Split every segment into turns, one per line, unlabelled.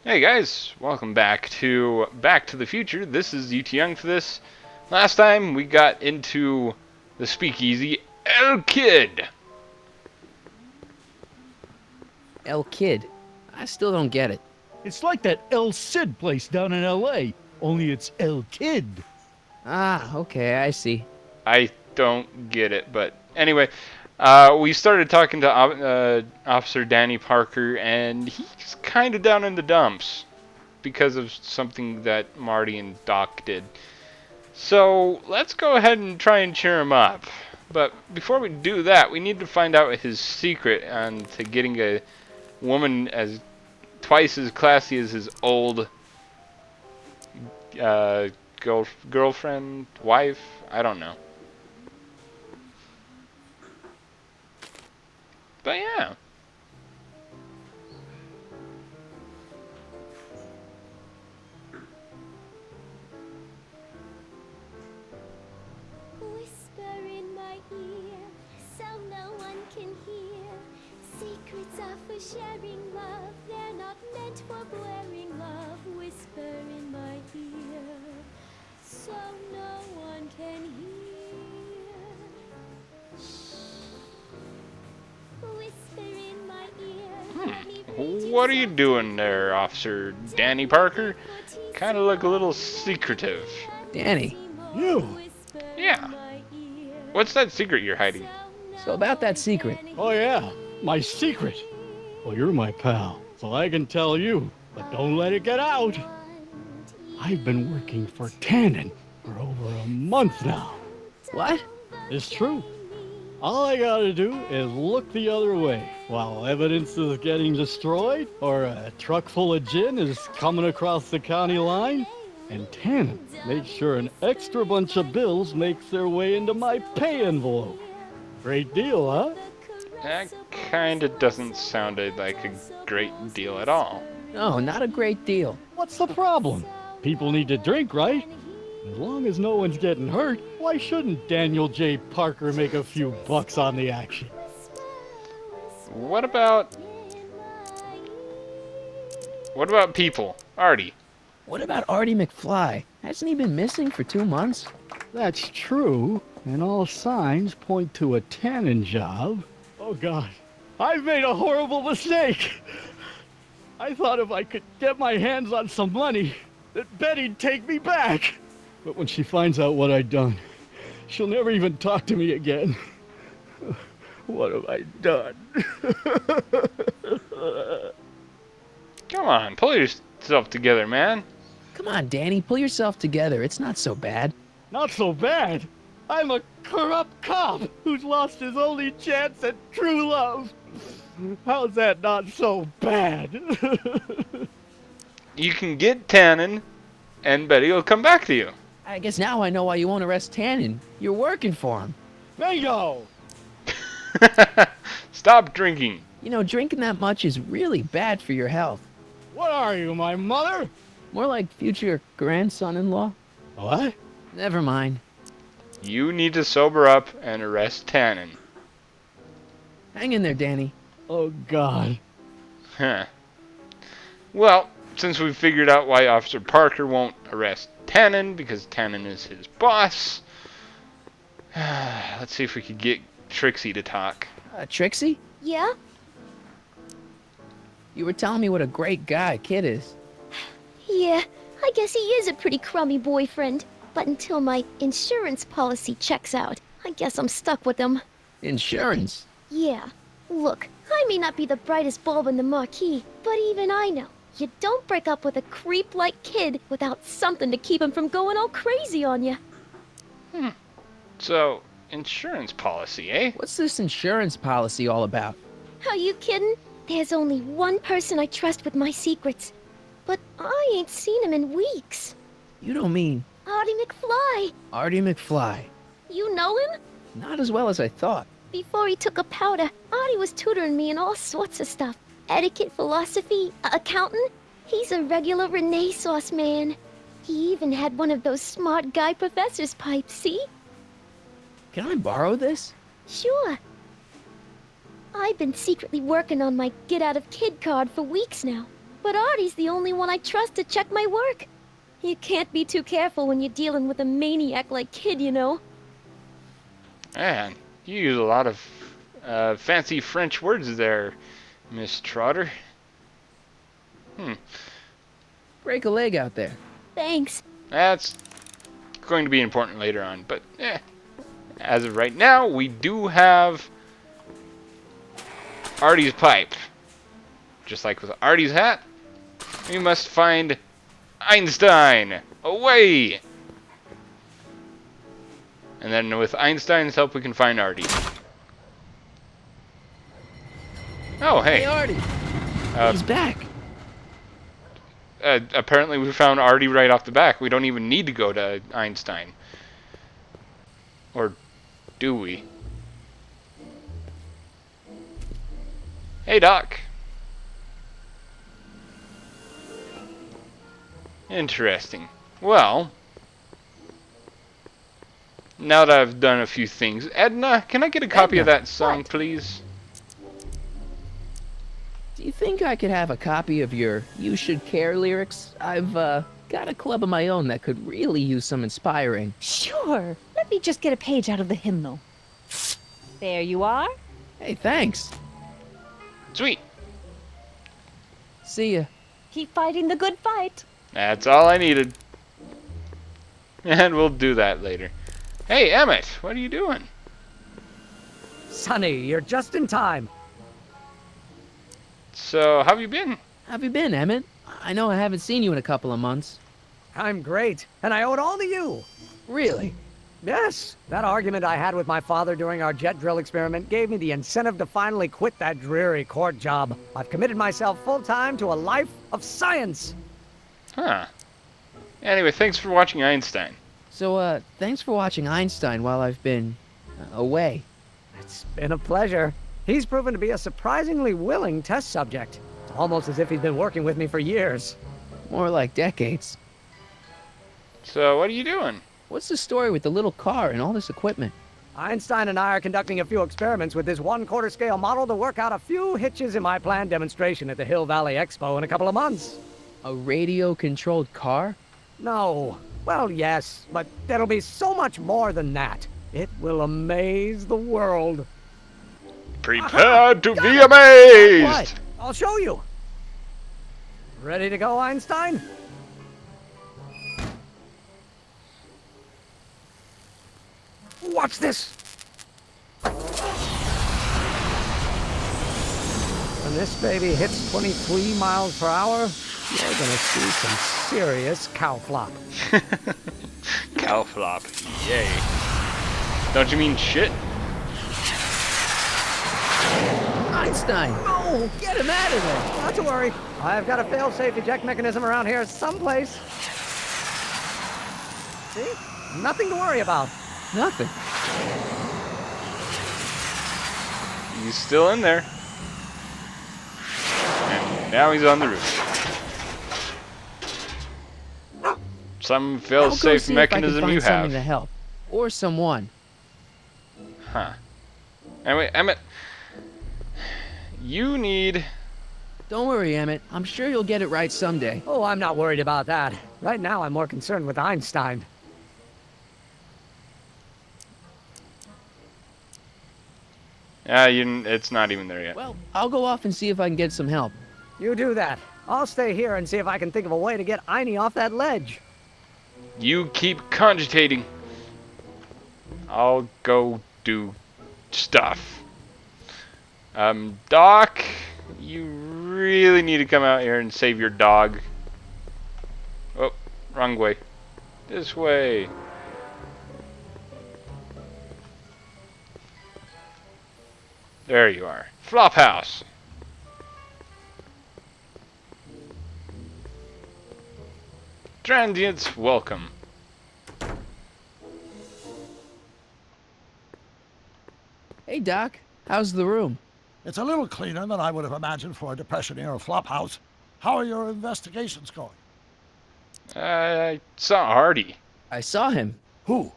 Hey guys, welcome back to the Future. This is UT Young for this. Last time we got into the speakeasy El Kid.
El Kid. I still don't get it.
It's like that El Cid place down in LA, only it's El Kid.
Ah, okay, I see.
I don't get it, but anyway, we started talking to Officer Danny Parker, and he's kind of down in the dumps because of something that Marty and Doc did. So let's go ahead and try and cheer him up. But before we do that, we need to find out his secret on to getting a woman as twice as classy as his old girlfriend, wife. I don't know. But yeah.
Whisper in my ear, so no one can hear. Secrets are for sharing love, they're not meant for blaring love. Whisper in my ear, so no one can hear. Shh. Whisper in my ear. let me read
What are you
something
doing there, Officer Danny Parker? Kind of look a little secretive.
Danny,
You?
Yeah. What's that secret you're hiding?
so about that secret.
Oh yeah, my secret. Well, you're my pal, so I can tell you, but don't let it get out. I've been working for Tannen for over a month now.
What?
It's true. All I gotta do is look the other way while evidence is getting destroyed or a truck full of gin is coming across the county line. And Tannen makes sure an extra bunch of bills makes their way into my pay envelope. Great deal, huh?
That kind of doesn't sound like a great deal at all.
No, not a great deal.
What's the problem? People need to drink, right? As long as no one's getting hurt, why shouldn't Daniel J. Parker make a few bucks on the action?
What about people? Artie.
What about Artie McFly? Hasn't he been missing for 2 months?
That's true, and all signs point to a Tannen job. Oh God, I've made a horrible mistake. I thought if I could get my hands on some money, that Betty'd take me back. But when she finds out what I'd done, she'll never even talk to me again. What have I done?
Come on, pull yourself together, man.
Come on, Danny, pull yourself together. It's not so bad.
Not so bad. I'm a corrupt cop who's lost his only chance at true love. How's that not so bad?
You can get Tannen, and Betty will come back to you.
I guess now I know why you won't arrest Tannen. You're working for him.
Bingo!
Stop drinking.
You know, drinking that much is really bad for your health.
What are you, my mother?
More like future grandson-in-law.
What?
Never mind.
You need to sober up and arrest Tannen.
Hang in there, Danny.
Oh, God.
Huh. Well, since we've figured out why Officer Parker won't arrest Tannen, because Tannen is his boss, let's see if we could get Trixie to talk.
Trixie?
Yeah?
You were telling me what a great guy Kid is.
Yeah, I guess he is a pretty crummy boyfriend. But until my insurance policy checks out, I guess I'm stuck with him.
Insurance?
Yeah. Look, I may not be the brightest bulb in the marquee, but even I know you don't break up with a creep like Kid without something to keep him from going all crazy on you.
So, insurance policy, eh?
What's this insurance policy all about?
Are you kidding? There's only one person I trust with my secrets. But I ain't seen him in weeks.
You don't mean
Artie McFly.
Artie McFly?
You know him?
Not as well as I thought.
Before he took a powder, Artie was tutoring me in all sorts of stuff. Etiquette, philosophy, accountant. He's a regular Renaissance man. He even had one of those smart guy professor's pipes, see?
Can I borrow this?
Sure. I've been secretly working on my get out of kid card for weeks now. But Artie's the only one I trust to check my work. You can't be too careful when you're dealing with a maniac like Kid, you know.
Man, you use a lot of fancy French words there, Miss Trotter.
Break a leg out there.
Thanks.
That's going to be important later on, but as of right now, we do have Artie's pipe. Just like with Artie's hat, we must find Einstein. Away! And then with Einstein's help, we can find Artie. Oh,
Hey,
hey.
Artie. He's back.
Apparently we found Artie right off the back. We don't even need to go to Einstein. Or do we? Hey, Doc. Interesting. Well, now that I've done a few things, Edna, can I get a copy of that song,
what?
please?
Do you think I could have a copy of your You Should Care lyrics? I've got a club of my own that could really use some inspiring.
Sure. Let me just get a page out of the hymnal. There you are.
Hey, thanks.
Sweet.
See ya.
Keep fighting the good fight.
That's all I needed. And we'll do that later. Hey, Emmett, what are you doing?
Sonny, you're just in time.
So, how have you been?
How have you been, Emmett? I know I haven't seen you in a couple of months.
I'm great, and I owe it all to you.
Really?
Yes, that argument I had with my father during our jet drill experiment gave me the incentive to finally quit that dreary court job. I've committed myself full-time to a life of science.
Huh. Anyway, thanks for watching Einstein.
So, thanks for watching Einstein while I've been away.
It's been a pleasure. He's proven to be a surprisingly willing test subject. It's almost as if he's been working with me for years.
More like decades.
So, what are you doing?
What's the story with the little car and all this equipment?
Einstein and I are conducting a few experiments with this 1/4 scale model to work out a few hitches in my planned demonstration at the Hill Valley Expo in a couple of months.
A radio-controlled car?
No. Well, yes, but there'll be so much more than that. It will amaze the world.
Prepare to be amazed!
What? I'll show you. Ready to go, Einstein? Watch this. When this baby hits 23 miles per hour, you're gonna see some serious cow flop.
Cow flop. Yay. Don't you mean shit?
Einstein!
No!
Get him out of there!
Not to worry. I've got a fail-safe eject mechanism around here someplace. See? Nothing to worry about.
Nothing.
He's still in there. And now he's on the roof. Some
I'll go
fail-safe
see if I can
mechanism
find
you
something
have.
to help. Or someone.
Huh. Anyway, Emmett, you need...
Don't worry, Emmett. I'm sure you'll get it right someday.
Oh, I'm not worried about that. Right now, I'm more concerned with Einstein.
it's not even there yet.
Well, I'll go off and see if I can get some help.
You do that. I'll stay here and see if I can think of a way to get Einie off that ledge.
You keep cogitating. I'll go do stuff. Doc, you really need to come out here and save your dog. Oh, wrong way. This way. There you are. Flophouse. Transients, welcome.
Hey, Doc. How's the room?
It's a little cleaner than I would have imagined for a depression-era flophouse. How are your investigations going?
I saw Artie.
I saw him.
Who?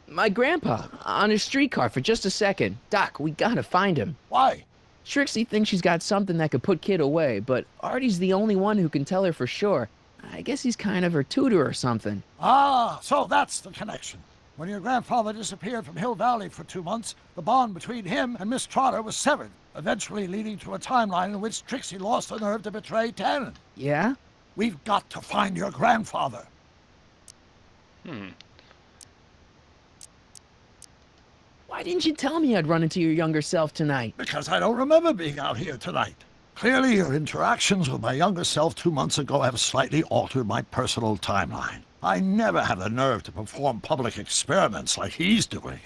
My grandpa. On his streetcar for just a second. Doc, we gotta find him.
Why?
Trixie thinks she's got something that could put Kid away, but Artie's the only one who can tell her for sure. I guess he's kind of her tutor or something.
Ah, so that's the connection. When your grandfather disappeared from Hill Valley for 2 months, the bond between him and Miss Trotter was severed, eventually leading to a timeline in which Trixie lost the nerve to betray Tannen.
Yeah?
We've got to find your grandfather.
Why didn't you tell me I'd run into your younger self tonight?
Because I don't remember being out here tonight. Clearly, your interactions with my younger self 2 months ago have slightly altered my personal timeline. I never had the nerve to perform public experiments like he's doing.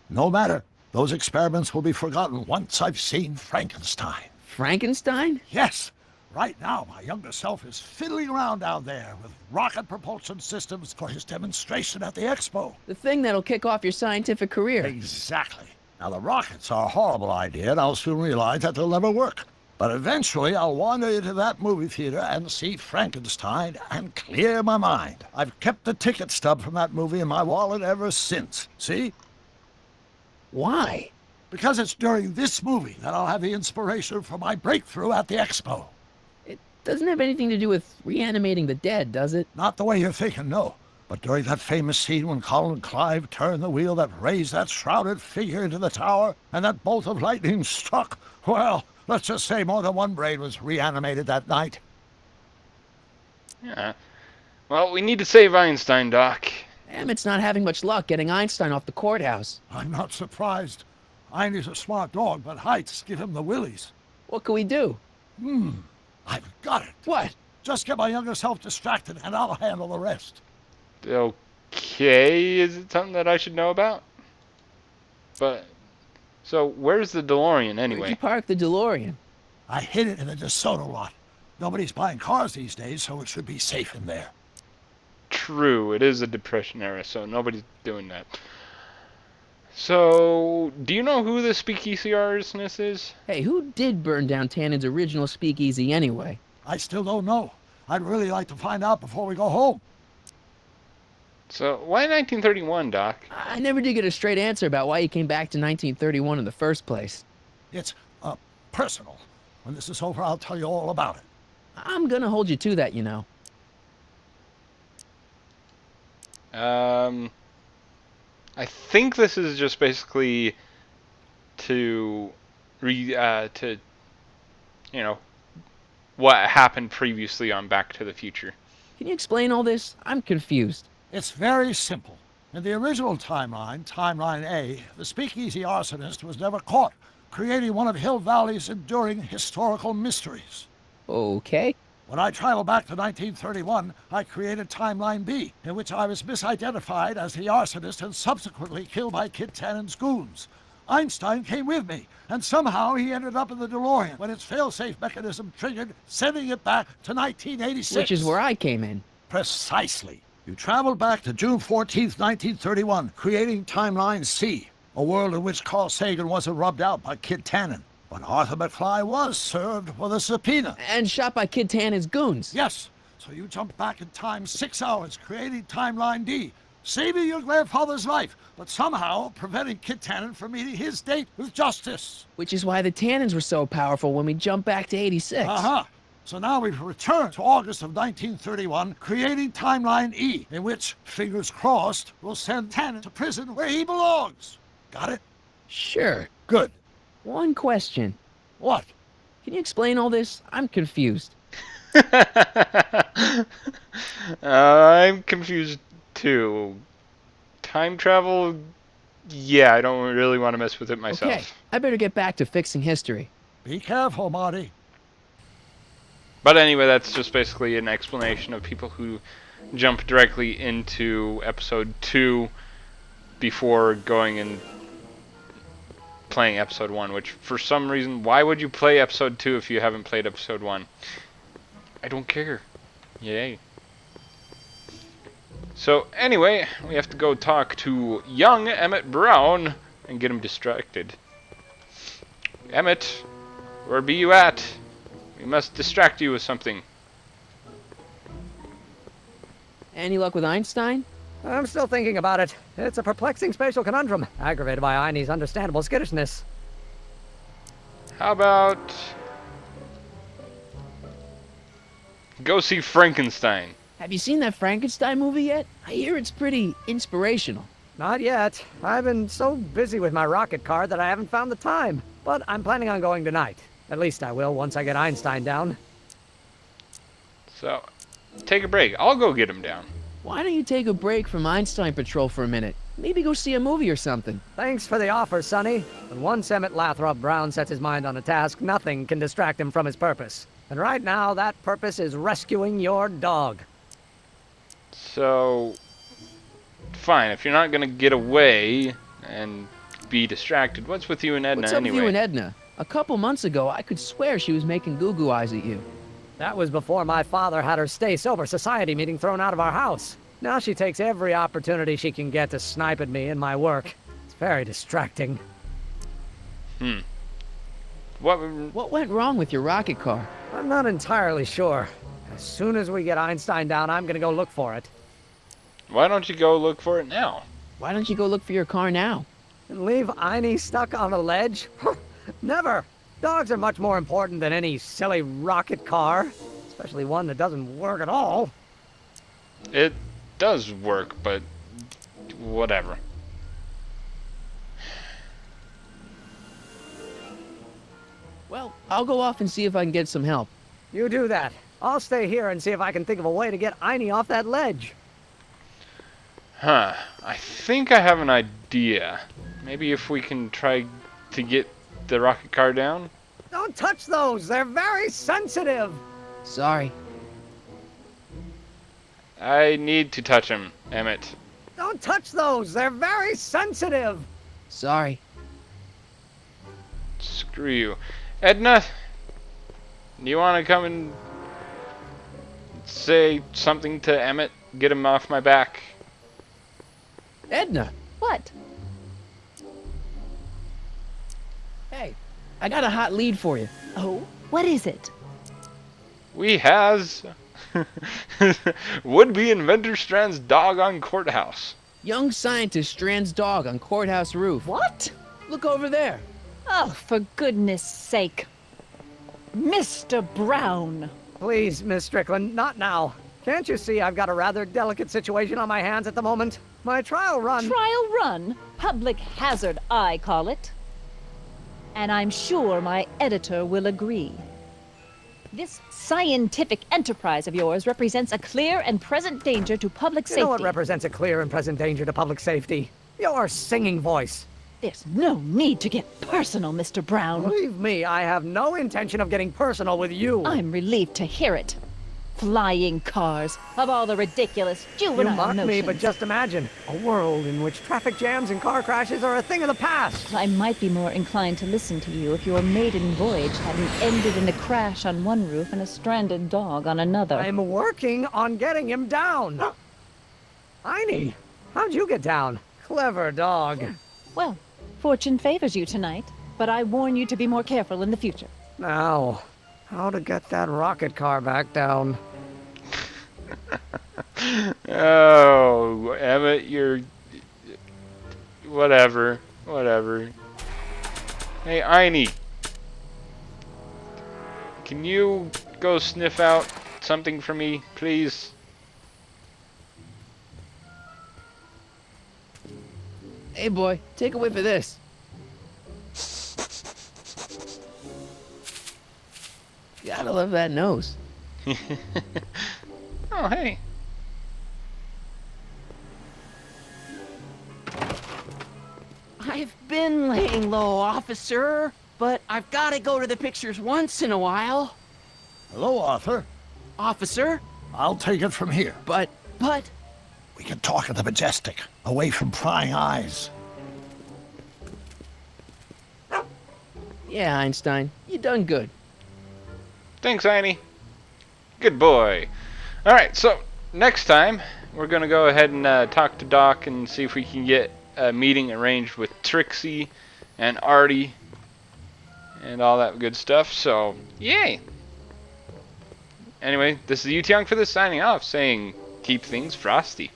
No matter, those experiments will be forgotten once I've seen Frankenstein.
Frankenstein?
Yes, right now my younger self is fiddling around down there with rocket propulsion systems for his demonstration at the expo.
The thing that'll kick off your scientific career.
Exactly. Now the rockets are a horrible idea, and I'll soon realize that they'll never work. But eventually I'll wander into that movie theater and see Frankenstein and clear my mind. I've kept the ticket stub from that movie in my wallet ever since. See?
Why?
Because it's during this movie that I'll have the inspiration for my breakthrough at the expo.
It doesn't have anything to do with reanimating the dead, does it?
Not the way you're thinking, no. But during that famous scene when Colin Clive turned the wheel that raised that shrouded figure into the tower and that bolt of lightning struck, well, let's just say more than one brain was reanimated that night.
Yeah. Well, we need to save Einstein, Doc.
Emmett's not having much luck getting Einstein off the courthouse.
I'm not surprised. Einstein's a smart dog, but heights give him the willies.
What can we do?
I've got it.
What?
Just get my younger self distracted and I'll handle the rest.
Okay, is it something that I should know about? But, so where's the DeLorean
Where'd
anyway?
you park the DeLorean?
I hid it in the DeSoto lot. Nobody's buying cars these days, so it should be safe in there.
True, it is a Depression era, so nobody's doing that. So, do you know who the speakeasy arsonist is?
Hey, who did burn down Tannen's original speakeasy anyway?
I still don't know. I'd really like to find out before we go home.
So, why 1931, Doc?
I never did get a straight answer about why he came back to 1931 in the first place.
It's, personal. When this is over, I'll tell you all about it.
I'm gonna hold you to that, you know.
I think this is just basically to what happened previously on Back to the Future.
Can you explain all this? I'm confused.
It's very simple. In the original timeline, Timeline A, the speakeasy arsonist was never caught, creating one of Hill Valley's enduring historical mysteries.
Okay.
When I traveled back to 1931, I created Timeline B, in which I was misidentified as the arsonist and subsequently killed by Kid Tannen's goons. Einstein came with me, and somehow he ended up in the DeLorean when its failsafe mechanism triggered, sending it back to 1986.
Which is where I came in.
Precisely. You traveled back to June 14th, 1931, creating Timeline C, a world in which Carl Sagan wasn't rubbed out by Kid Tannen. But Arthur McFly was served with a subpoena.
And shot by Kid Tannen's goons.
Yes, so you jumped back in time 6 hours, creating Timeline D, saving your grandfather's life, but somehow preventing Kid Tannen from meeting his date with justice.
Which is why the Tannens were so powerful when we jumped back to 86.
Uh-huh. So now we've returned to August of 1931, creating Timeline E, in which, fingers crossed, we'll send Tannen to prison where he belongs. Got it?
Sure.
Good.
One question.
What?
Can you explain all this? I'm confused.
I'm confused too. Time travel? Yeah, I don't really want to mess with it myself.
Okay, I better get back to fixing history.
Be careful, Marty.
But anyway, that's just basically an explanation of people who jump directly into episode 2 before going and playing episode 1, which for some reason, why would you play episode 2 if you haven't played episode 1? I don't care. Yay. So anyway, we have to go talk to young Emmett Brown and get him distracted. Emmett, where be you at? We must distract you with something.
Any luck with Einstein?
I'm still thinking about it. It's a perplexing spatial conundrum, aggravated by Einstein's understandable skittishness.
How about go see Frankenstein?
Have you seen that Frankenstein movie yet? I hear it's pretty inspirational.
Not yet. I've been so busy with my rocket car that I haven't found the time. But I'm planning on going tonight. At least I will once I get Einstein down.
So, take a break. I'll go get him down.
Why don't you take a break from Einstein Patrol for a minute? Maybe go see a movie or something.
Thanks for the offer, Sonny. But once Emmett Lathrop Brown sets his mind on a task, nothing can distract him from his purpose. And right now, that purpose is rescuing your dog.
So, fine. If you're not gonna get away and be distracted, what's with you and Edna
What's up
anyway?
with you and Edna? A couple months ago, I could swear she was making goo-goo eyes at you.
That was before my father had her stay sober society meeting thrown out of our house. Now she takes every opportunity she can get to snipe at me and my work. It's very distracting.
What went wrong with your rocket car?
I'm not entirely sure. As soon as we get Einstein down, I'm gonna go look for it.
Why don't you go look for it now?
Why don't you go look for your car now?
And leave Einie stuck on a ledge? Never! Dogs are much more important than any silly rocket car. Especially one that doesn't work at all.
It does work, but whatever.
Well, I'll go off and see if I can get some help.
You do that. I'll stay here and see if I can think of a way to get Einie off that ledge.
Huh. I think I have an idea. Maybe if we can try to get the rocket car down?
Don't touch those! They're very sensitive!
Sorry.
I need to touch him, Emmett.
Don't touch those! They're very sensitive!
Sorry.
Screw you. Edna, do you want to come and say something to Emmett? Get him off my back?
Edna!
What?
Hey, I got a hot lead for you.
Oh, what is it?
We has would-be inventor Strand's dog on courthouse.
Young scientist Strand's dog on courthouse roof.
What?
Look over there.
Oh, for goodness sake. Mr. Brown.
Please, Miss Strickland, not now. Can't you see I've got a rather delicate situation on my hands at the moment? My trial run...
Trial run? Public hazard, I call it. And I'm sure my editor will agree. This scientific enterprise of yours represents a clear and present danger to public
You
safety.
know what represents a clear and present danger to public safety? Your singing voice.
There's no need to get personal, Mr. Brown.
Believe me, I have no intention of getting personal with you.
I'm relieved to hear it. Flying cars, of all the ridiculous
You
juvenile
mock
notions.
me, but just imagine a world in which traffic jams and car crashes are a thing of the past.
I might be more inclined to listen to you if your maiden voyage hadn't ended in a crash on one roof and a stranded dog on another.
I'm working on getting him down. Einie, how'd you get down? Clever dog.
Well, fortune favors you tonight, but I warn you to be more careful in the future.
Now, how to get that rocket car back down?
Oh, Emmett, you're... Whatever. Hey, Einie. Can you go sniff out something for me, please?
Hey boy, take a whiff of this. Gotta love that nose.
Oh, hey.
I've been laying low, officer, but I've gotta go to the pictures once in a while.
Hello, Arthur.
Officer,
I'll take it from here.
but...
We can talk at the Majestic, away from prying eyes.
Yeah, Einstein, you done good.
Thanks, Einie. Good boy. Alright, so next time we're going to go ahead and talk to Doc and see if we can get a meeting arranged with Trixie and Artie and all that good stuff. So, yay! Anyway, this is UTyoung for this signing off, saying keep things frosty.